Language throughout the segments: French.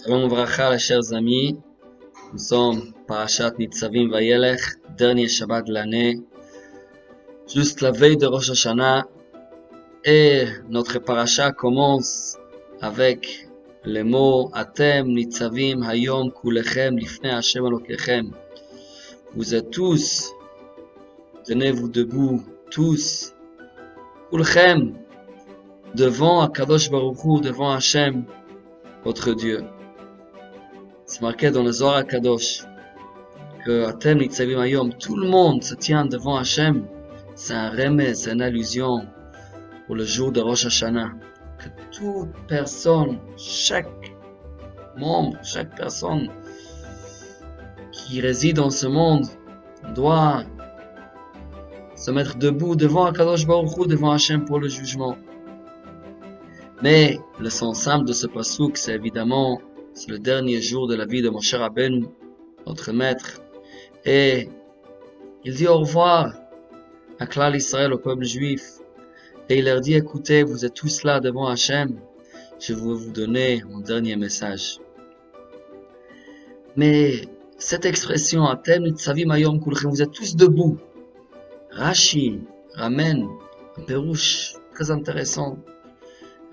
Shalom Vracha, les chers amis. Nous sommes Parashat Nitzavim Vayelech, dernier Shabbat de l'année, juste la veille de Rosh Hashanah. Et notre parasha commence avec les mots Atem Nitzavim Hayom Kulechem Lifnei Hashem Elokechem. Vous êtes tous, tenez-vous debout, tous, Kulchem, devant Akadosh Baruch Hu, devant Hashem, votre Dieu. C'est marqué dans le Zohar Kadosh que Atem Nitzavim Hayom, tout le monde se tient devant Hashem. C'est un remez, c'est une allusion pour le jour de Rosh Hashanah. Que toute personne, chaque membre, chaque personne qui réside dans ce monde doit se mettre debout devant Akadosh Baruch Hu, devant Hashem pour le jugement. Mais le sens simple de ce pasuk, c'est évidemment c'est le dernier jour de la vie de Moshe Rabbeinu, notre maître. Et il dit au revoir à Klal Israël, au peuple juif. Et il leur dit, écoutez, vous êtes tous là devant Hachem. Je vais vous donner mon dernier message. Mais cette expression, Atem Nitzavim Hayom Kulchem, vous êtes tous debout. Rashi ramène un pérouche très intéressant.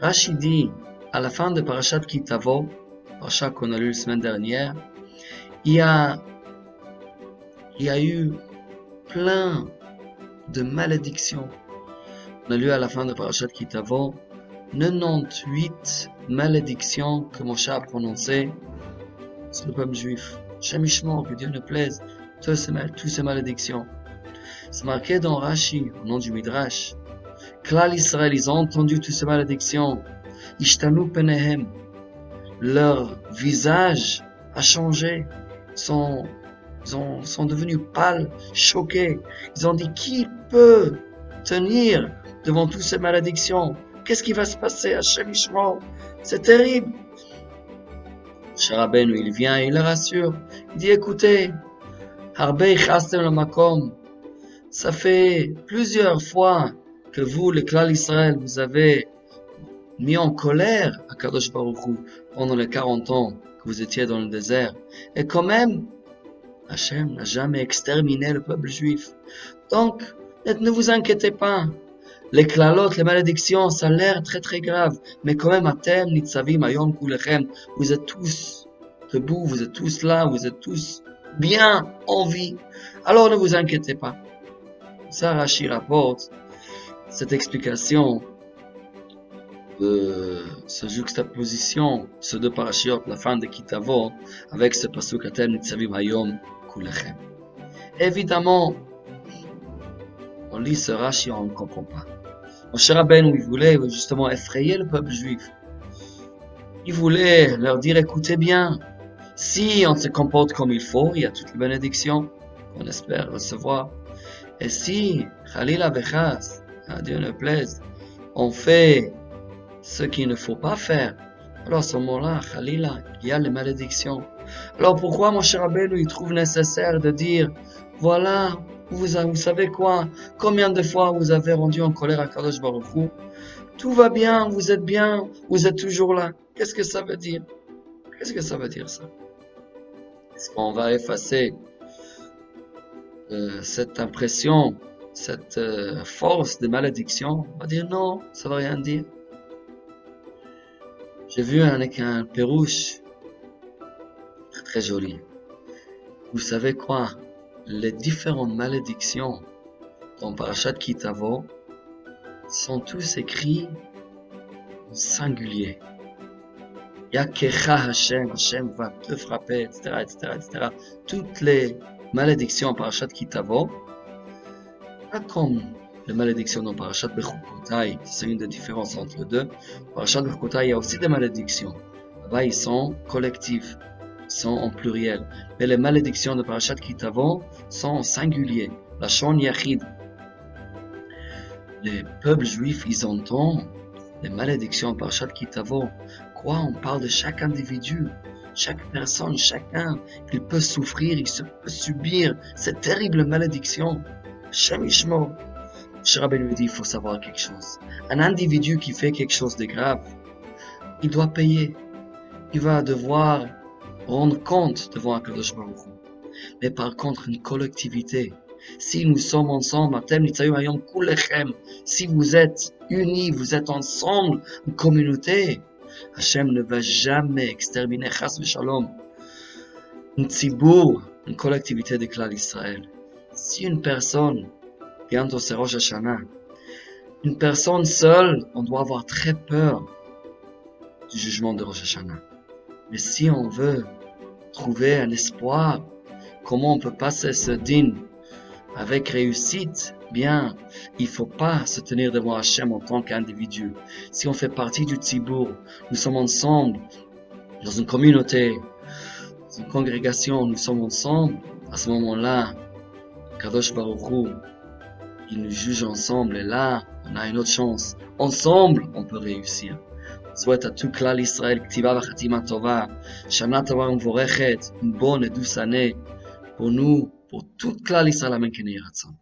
Rashi dit, à la fin de Parashat Ki Tavo, Parashat qu'on a lu la semaine dernière, il y a eu plein de malédictions. On a lu à la fin de Parashat Ki Tavo 98 malédictions que Moshe a prononcées sur le peuple juif. Shemishmo, que Dieu ne plaise, toutes ces malédictions. C'est marqué dans Rashi, au nom du Midrash. Klal Israël, ils ont entendu toutes ces malédictions. Ishtanu penehem. Leur visage a changé. Ils sont devenus pâles, choqués. Ils ont dit, qui peut tenir devant toutes ces malédictions? Qu'est-ce qui va se passer à Shemishmo? C'est terrible. Moshe Rabbeinu, il vient et il les rassure. Il dit, écoutez, Harbei chastem le makom. Ça fait plusieurs fois que vous, les Klal Israël, vous avez mis en colère à Kadosh Baruch Hu pendant les 40 ans que vous étiez dans le désert. Et quand même, Hachem n'a jamais exterminé le peuple juif. Donc, ne vous inquiétez pas. Les klalot, les malédictions, ça a l'air très très grave. Mais quand même, Atem Nitzavim Hayom Kulechem, vous êtes tous debout, vous êtes tous là, vous êtes tous bien en vie. Alors ne vous inquiétez pas. Ça, Rashi rapporte cette explication de cette juxtaposition, ces deux parashiot, la fin de Ki Tavo, avec ce pasuk Atem Nitzavim Hayom Kulechem. Évidemment, on lit ce Rashi, on ne comprend pas. Moshe Rabbeinu, il voulait justement effrayer le peuple juif. Il voulait leur dire, écoutez bien, si on se comporte comme il faut, il y a toutes les bénédictions qu'on espère recevoir. Et si, Khalila Vechas, à Dieu ne plaise, on fait ce qu'il ne faut pas faire, alors à ce moment-là, Khalila, il y a les malédictions. Alors pourquoi Moshe Rabbeinu, il trouve nécessaire de dire, voilà, vous savez quoi, combien de fois vous avez rendu en colère à Kadosh Baruch Hu? Tout va bien, vous êtes toujours là. Qu'est-ce que ça veut dire? Qu'est-ce que ça veut dire ça? Est-ce qu'on va effacer cette impression, cette force de malédiction? On va dire non, ça ne veut rien dire. J'ai vu un pérouche très, très joli. Vous savez quoi? Les différentes malédictions dans Parashat Ki Tavo sont tous écrits en singulier. Yakecha Hashem, Hashem va te frapper, etc., etc., etc. Toutes les malédictions en Parashat Ki Tavo, pas comme les malédictions dans Parashat Bechukotai, c'est une des différences entre les deux. Parashat Bechukotai, il y a aussi des malédictions. Là-bas, ils sont collectifs. Sont en pluriel. Mais les malédictions de Parashat Ki Tavo sont en singulier. La Shon Yachid. Les peuples juifs, ils entendent les malédictions de Parashat Ki Tavo. Quoi? On parle de chaque individu, chaque personne, chacun. Il peut souffrir, il peut subir cette terrible malédiction. Shemishmo. Moshe Rabbeinu dit, il faut savoir quelque chose. Un individu qui fait quelque chose de grave, il doit payer. il va devoir rendre compte devant Akadosh Baruch Hu. Mais par contre, une collectivité, si nous sommes ensemble, si vous êtes unis, vous êtes ensemble, une communauté, Hachem ne va jamais exterminer Chas v'Shalom, une tzibour, une collectivité de Klal Israël. Si une personne, bientôt c'est Rosh Hashanah, une personne seule, on doit avoir très peur du jugement de Rosh Hashanah. Mais si on veut trouver un espoir, comment on peut passer ce din avec réussite, bien, il faut pas se tenir devant Hachem en tant qu'individu. Si on fait partie du Tzibour, nous sommes ensemble, dans une communauté, dans une congrégation, nous sommes ensemble, à ce moment-là, Kadosh Baruch Hu, il nous juge ensemble, et là, on a une autre chance. Ensemble, on peut réussir. Souhaite à tout Klal Israël, Ktiva v'Chatima Tova, Shana Tova M'vorechet, une bonne et douce année, pour nous, pour toute Klal Israël, Amen, K'nei Ratzon.